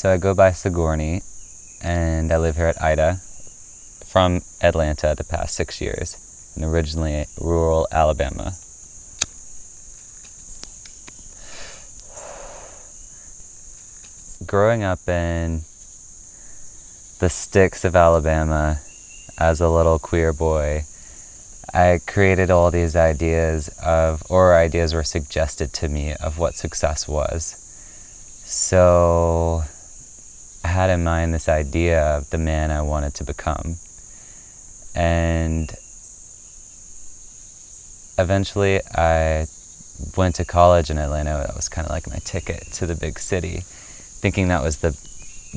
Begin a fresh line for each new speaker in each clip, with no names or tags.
So I go by Sigourney, and I live here at Ida from Atlanta the past 6 years, and originally rural Alabama. Growing up in the sticks of Alabama as a little queer boy, I created all these ideas ideas were suggested to me of what success was. So I had in mind this idea of the man I wanted to become. And eventually I went to college in Atlanta. That was kind of like my ticket to the big city, thinking that was the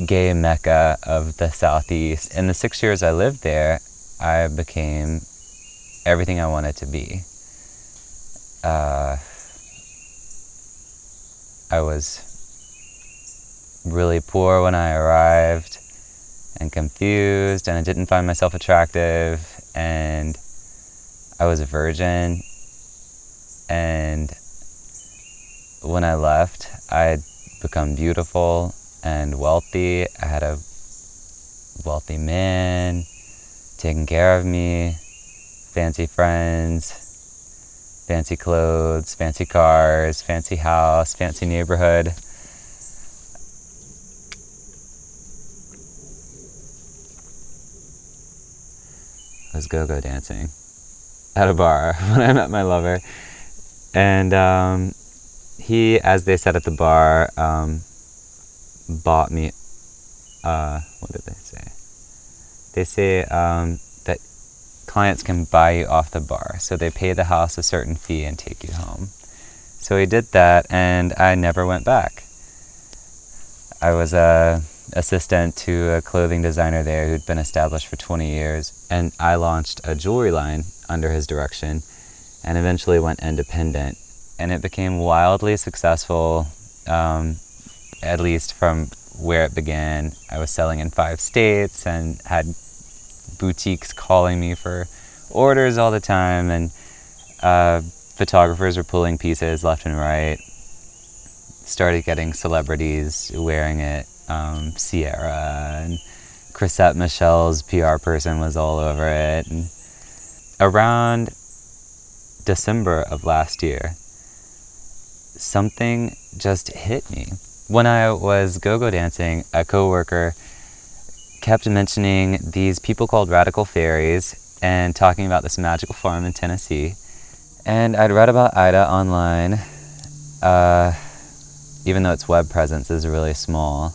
gay mecca of the Southeast. In the 6 years I lived there, I became everything I wanted to be. I was really poor when I arrived, and confused, and I didn't find myself attractive, and I was a virgin, and when I left, I'd become beautiful and wealthy. I had a wealthy man taking care of me, fancy friends, fancy clothes, fancy cars, fancy house, fancy neighborhood. I was go-go dancing at a bar when I met my lover, and he, as they said at the bar, bought me, what did they say? They say that clients can buy you off the bar, so they pay the house a certain fee and take you home. So he did that, and I never went back. I was a assistant to a clothing designer there who'd been established for 20 years, and I launched a jewelry line under his direction and eventually went independent, and it became wildly successful, at least from where it began. I was selling in 5 states and had boutiques calling me for orders all the time, and photographers were pulling pieces left and right. Started getting celebrities wearing it. Sierra and Chrisette Michelle's PR person was all over it. And around December of last year, something just hit me. When I was go-go dancing, a coworker kept mentioning these people called radical fairies and talking about this magical farm in Tennessee. And I'd read about Ida online, even though its web presence is really small.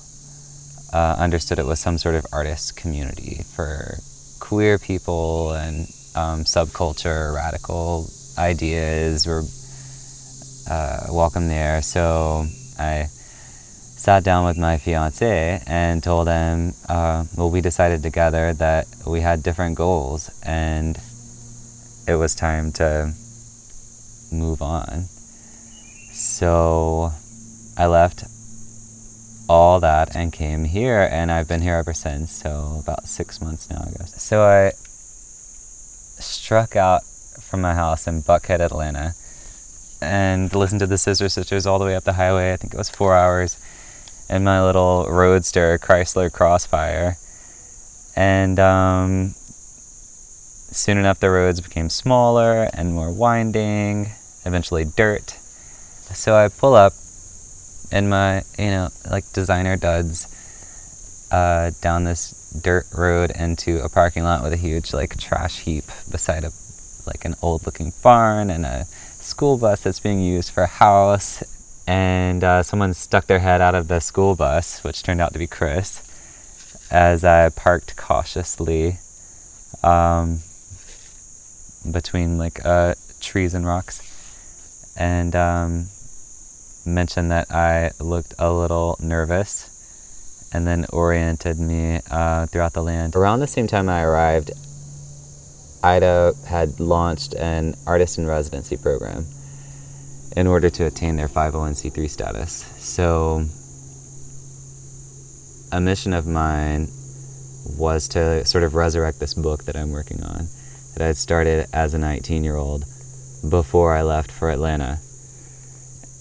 Understood it was some sort of artist community for queer people, and subculture, radical ideas were welcome there. So I sat down with my fiance and told him, we decided together that we had different goals and it was time to move on. So I left all that and came here, and I've been here ever since, so about 6 months now, I guess. So I struck out from my house in Buckhead, Atlanta, and listened to the Scissor Sisters all the way up the highway. I think it was 4 hours, in my little roadster Chrysler Crossfire. And soon enough the roads became smaller and more winding, eventually dirt. So I pull up in my, like designer duds, down this dirt road into a parking lot with a huge trash heap beside an old looking barn and a school bus that's being used for a house. And someone stuck their head out of the school bus, which turned out to be Chris, as I parked cautiously between trees and rocks, and mentioned that I looked a little nervous, and then oriented me throughout the land. Around the same time I arrived, Ida had launched an artist in residency program in order to attain their 501c3 status. So a mission of mine was to sort of resurrect this book that I'm working on, that I had started as a 19-year-old before I left for Atlanta.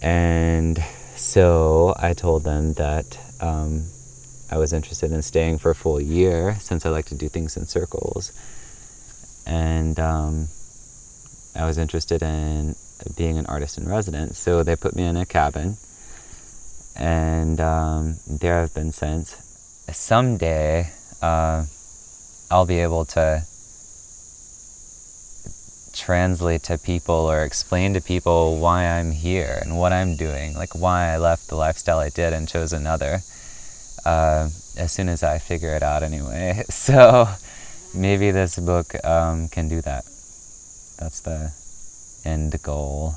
And so I told them that I was interested in staying for a full year since I like to do things in circles. And I was interested in being an artist in residence. So they put me in a cabin, and there I've been since. Someday, I'll be able to translate to people or explain to people why I'm here and what I'm doing, like why I left the lifestyle I did and chose another, as soon as I figure it out anyway. So maybe this book can do that. That's the end goal.